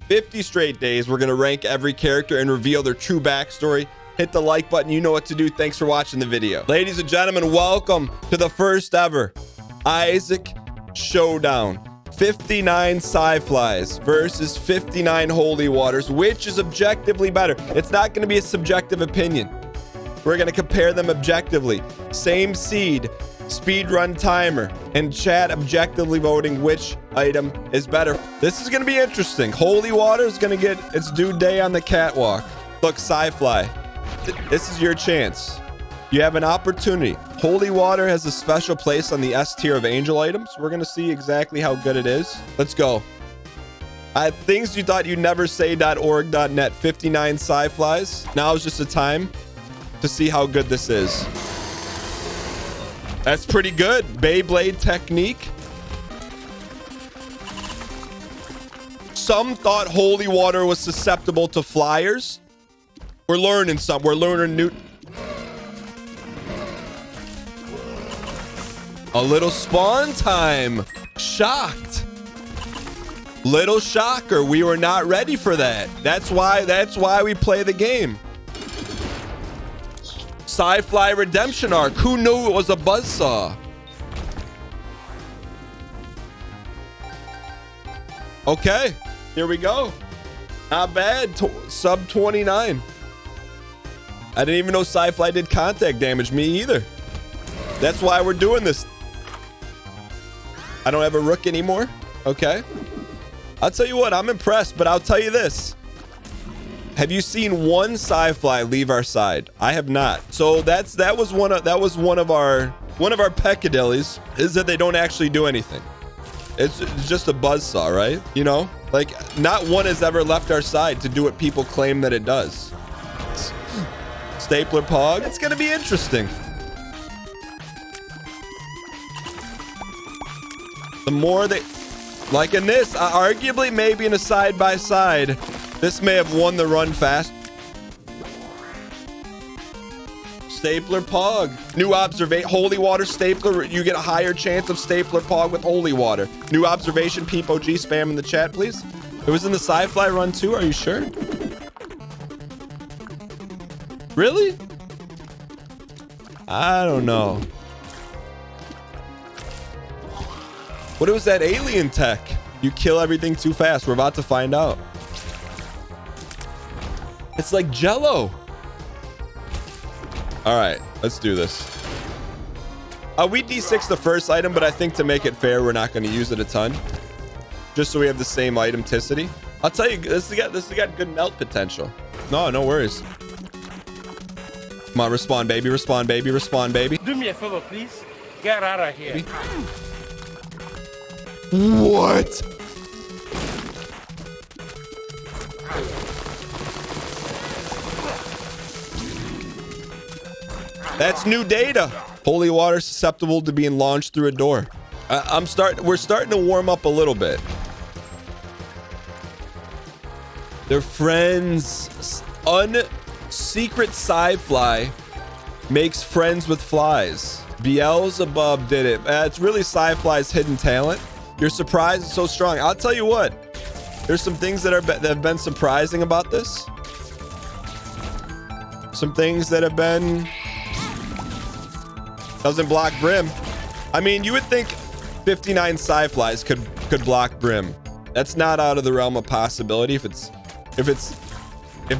50 straight days, we're going to rank every character and reveal their true backstory. Hit the like button. You know what to do. Thanks for watching the video. Ladies and gentlemen, welcome to the first ever Isaac Showdown. 59 Sci-Flies versus 59 Holy Waters. Which is objectively better? It's not going to be a subjective opinion. We're going to compare them objectively. Same seed, speedrun timer, and chat objectively voting which item is better. This is going to be interesting. Holy Water is going to get its due day on the catwalk. Look, Psy Fly, this is your chance. You have an opportunity. Holy Water has a special place on the S tier of angel items. We're going to see exactly how good it is. Let's go. Things you thought you'd never say.org.net. 59 Sci-Flies. Now is just a time to see how good this is. That's pretty good. Beyblade technique. Some thought Holy Water was susceptible to flyers. We're learning some. We're learning new. A little spawn time. Shocked. Little shocker. We were not ready for that. That's why we play the game. Sci-Fly redemption arc. Who knew it was a buzzsaw? Okay, here we go. Not bad. Sub 29. I didn't even know Sci-Fly did contact damage. Me either. That's why we're doing this. I don't have a rook anymore. Okay. I'll tell you what, I'm impressed, but I'll tell you this. Have you seen one Sci-Fly leave our side? I have not. So that was one of our peccadillies, is that they don't actually do anything. It's just a buzzsaw, right? You know, like not one has ever left our side to do what people claim that it does. Stapler Pog. It's gonna be interesting. The more they, like in this, arguably maybe in a side-by-side, this may have won the run fast. Stapler Pog. New observation. Holy Water Stapler. You get a higher chance of Stapler Pog with Holy Water. New observation. Peep OG spam in the chat, please. It was in the Sci-Fly run too. Are you sure? Really? I don't know. What was that alien tech? You kill everything too fast. We're about to find out. It's like Jello. All right, let's do this. We D6 the first item, but I think to make it fair, we're not going to use it a ton. Just so we have the same itemticity. I'll tell you, this has got good melt potential. No worries. Come on, respawn, baby. Respawn, baby. Respawn, baby. Do me a favor, please. Get out of here. What? That's new data. Holy Water susceptible to being launched through a door. We're starting to warm up a little bit. They're friends. Secret Sci-Fly makes friends with flies. Beelzebub did it. It's really Sci-Fly's hidden talent. Your surprise is so strong. I'll tell you what. There's some things that have been surprising about this. Some things that have been. Doesn't block Brim. I mean, you would think 59 Sci-Flies could block Brim. That's not out of the realm of possibility if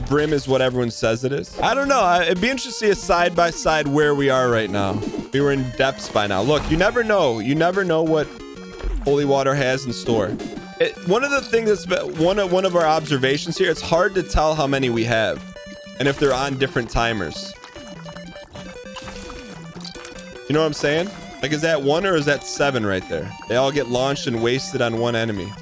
Brim is what everyone says it is. I don't know. It'd be interesting to see a side-by-side where we are right now. We were in depths by now. Look, you never know. You never know what Holy Water has in store. One of the things that's been one of our observations here, it's hard to tell how many we have and if they're on different timers. You know what I'm saying? Like, is that 1 or is that 7 right there? They all get launched and wasted on one enemy.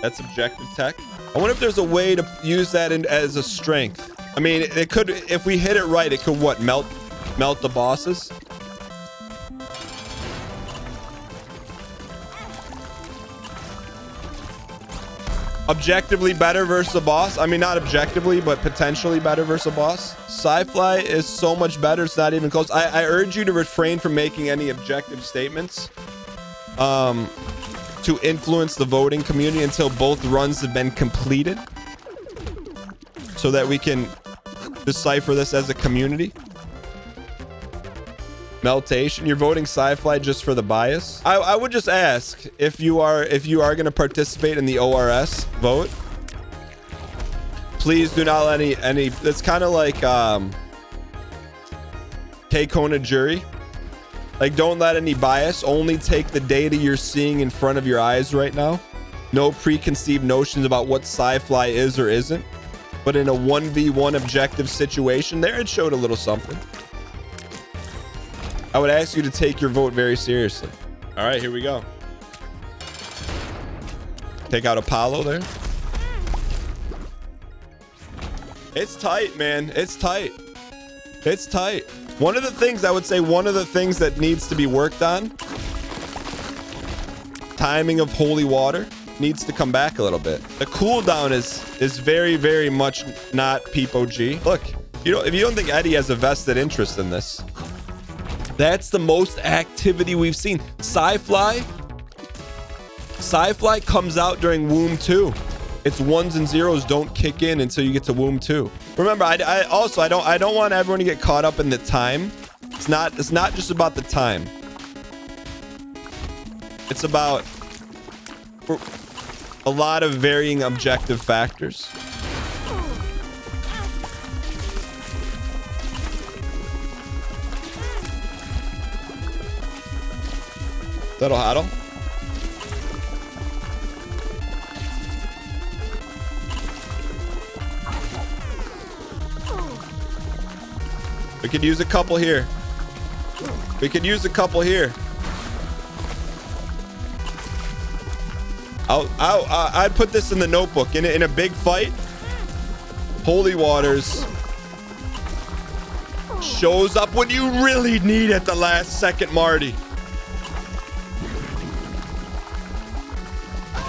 That's objective tech. I wonder if there's a way to use that as a strength. I mean, it could, if we hit it right, it could what, melt the bosses? Objectively better versus a boss. I mean, not objectively, but potentially better versus a boss. Sci-Fly is so much better, it's not even close. I urge you to refrain from making any objective statements. to influence the voting community until both runs have been completed, so that we can decipher this as a community. Meltation, you're voting Sci-Fly just for the bias. I would just ask if you are going to participate in the ORS vote, please do not let any it's kind of like take on a jury. Like, don't let any bias, only take the data you're seeing in front of your eyes right now. No preconceived notions about what Sci-Fly is or isn't. But in a 1v1 objective situation, there it showed a little something. I would ask you to take your vote very seriously. All right, here we go. Take out Apollo there. It's tight, man. It's tight. It's tight. One of the things I would say, one of the things that needs to be worked on, timing of holy water needs to come back a little bit. The cooldown is very, very much not Peep OG. Look, if you don't think Eddie has a vested interest in this, that's the most activity we've seen. Sci-Fly comes out during Womb 2. Its ones and zeros don't kick in until you get to Womb 2. Remember, I don't want everyone to get caught up in the time. It's not just about the time. It's about a lot of varying objective factors. That'll huddle. We could use a couple here. We could use a couple here. I'd put this in the notebook. In a big fight, Holy Waters shows up when you really need it the last second, Marty.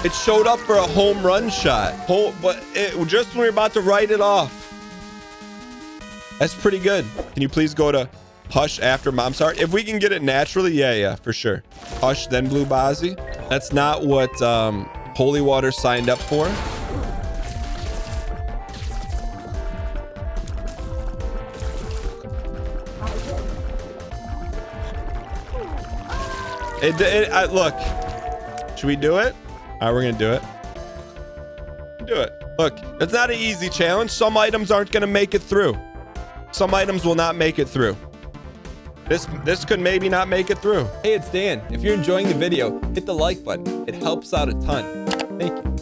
It showed up for a home run shot. But just when we were about to write it off. That's pretty good. Can you please go to Hush after Mom's Heart? If we can get it naturally, yeah, for sure. Hush, then Blue Bozzy. That's not what Holy Water signed up for. Look, should we do it? All right, we're gonna do it. Do it. Look, it's not an easy challenge. Some items aren't gonna make it through. Some items will not make it through. This could maybe not make it through. Hey, it's Dan. If you're enjoying the video, hit the like button. It helps out a ton. Thank you.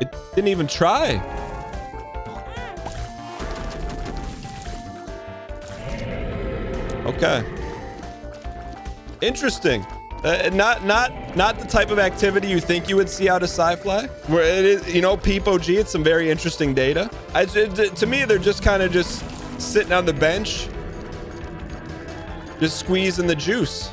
It didn't even try. Okay. Interesting. Not the type of activity you think you would see out of Sci-Fly. Where it is, Peep OG, it's some very interesting data. To me, they're just kind of just sitting on the bench, just squeezing the juice.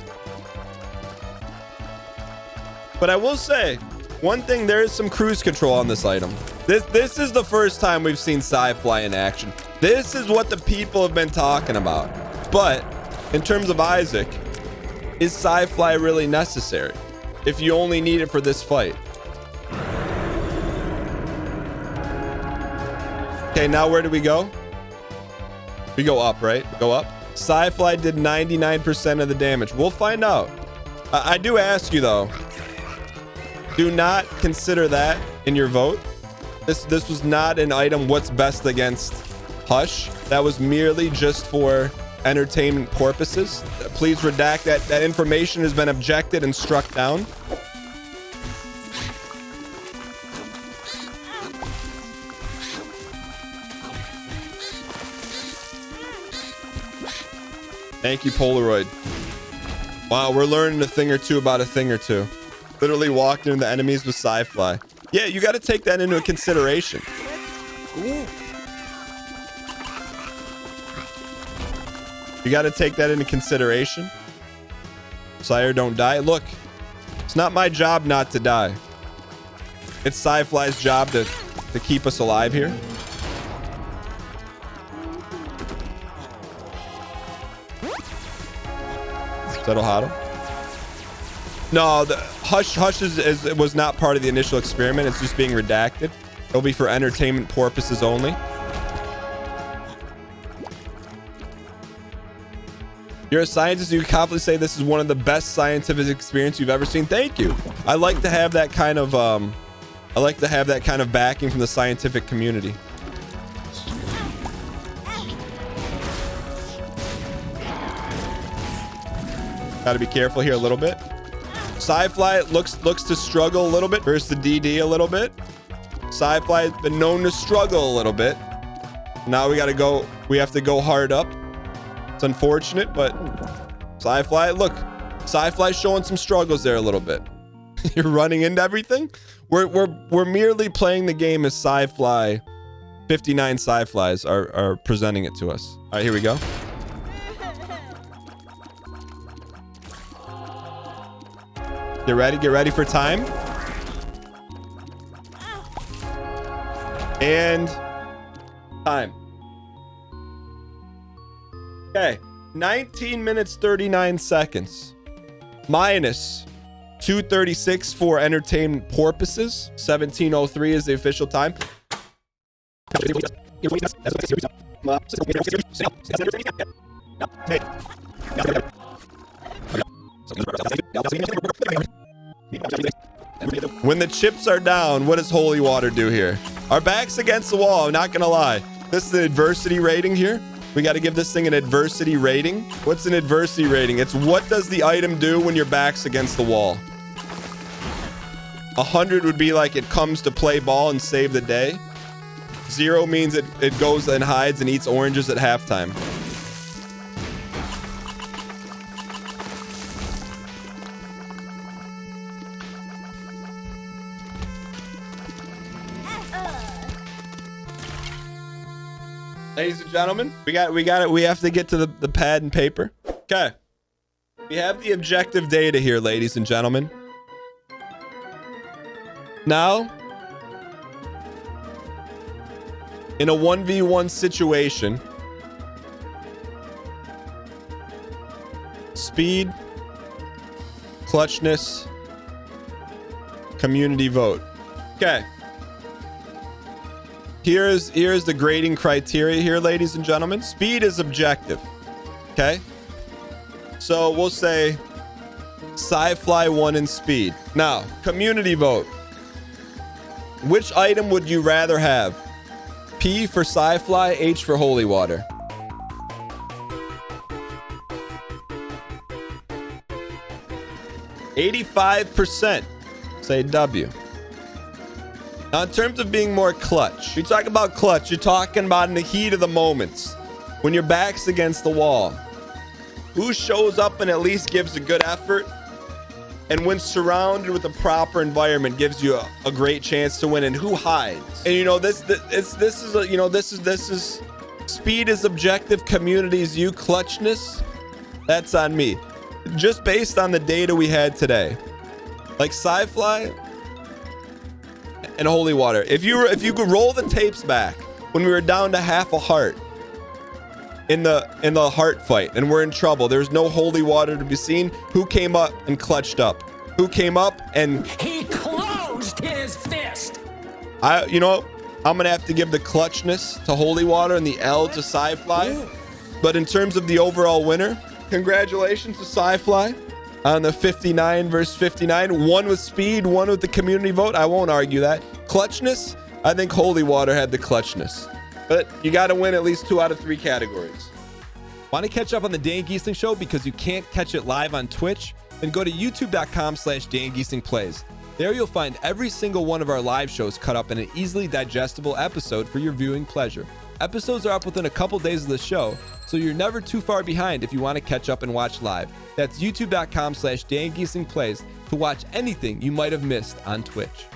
But I will say, one thing, there is some cruise control on this item. This is the first time we've seen Sci-Fly in action. This is what the people have been talking about. But in terms of Isaac, is Sci-Fly really necessary if you only need it for this fight? Okay, now where do we go? We go up, right? Go up. Sci-Fly did 99% of the damage. We'll find out. I do ask you though, do not consider that in your vote. This was not an item what's best against Hush. That was merely just for entertainment purposes. Please redact that. That information has been objected and struck down. Thank you, Polaroid. Wow, we're learning a thing or two about a thing or two. Literally walked into the enemies with Sci-Fly. Yeah, you got to take that into consideration. Ooh. You got to take that into consideration. Sire, don't die. Look, it's not my job not to die. It's Sci-Fly's job to keep us alive here. Settle Huddle. No, the Hush was not part of the initial experiment. It's just being redacted. It'll be for entertainment purposes only. You're a scientist. You can confidently say this is one of the best scientific experience you've ever seen. Thank you. I like to have that kind of backing from the scientific community. Got to be careful here a little bit. Sci-Fly looks to struggle a little bit versus the DD a little bit. Sci-Fly has been known to struggle a little bit. Now we have to go hard up. It's unfortunate, but Sci-Fly, look, Sci-Fly's showing some struggles there a little bit. You're running into everything. We're merely playing the game as Sci-Fly. 59 Sci-Flies are presenting it to us. All right, here we go. Get ready for time. And time. Okay, 19 minutes 39 seconds. Minus 2:36 for entertainment purposes. 17:03 is the official time. When the chips are down, what does holy water do here? Our back's against the wall, I'm not gonna lie. This is the adversity rating here. We got to give this thing an adversity rating. What's an adversity rating? It's what does the item do when your back's against the wall? 100 would be like it comes to play ball and save the day. 0 means it goes and hides and eats oranges at halftime. Ladies and gentlemen, we have to get to the pad and paper. Okay. We have the objective data here, ladies and gentlemen. Now, in a 1v1 situation, speed, clutchness, community vote. Okay. Here's the grading criteria here, ladies and gentlemen. Speed is objective. Okay? So we'll say Sci-Fly won in speed. Now, community vote. Which item would you rather have? P for Sci-Fly, H for holy water. %85% say W. Now, in terms of being more clutch, you talk about clutch, you're talking about in the heat of the moments, when your back's against the wall. Who shows up and at least gives a good effort, and when surrounded with a proper environment, gives you a great chance to win, and who hides? And you know, this is speed is objective, community is you, clutchness, that's on me. Just based on the data we had today, like Sci-Fly and holy water. If you could roll the tapes back when we were down to half a heart in the heart fight and we're in trouble, there's no holy water to be seen. Who came up and clutched up? Who came up and he closed his fist? I'm gonna have to give the clutchness to holy water and the L to Sci-Fly. But in terms of the overall winner, congratulations to Sci-Fly on the 59 versus 59. One with speed, one with the community vote. I won't argue that. Clutchness, I think holy water had the clutchness. But you got to win at least 2 out of 3 categories. Want to catch up on the Dan Gheesling Show because you can't catch it live on Twitch? Then go to youtube.com/Dan Gheesling Plays. There you'll find every single one of our live shows cut up in an easily digestible episode for your viewing pleasure. Episodes are up within a couple days of the show, so you're never too far behind if you want to catch up and watch live. That's youtube.com/Dan Gheesling Plays to watch anything you might have missed on Twitch.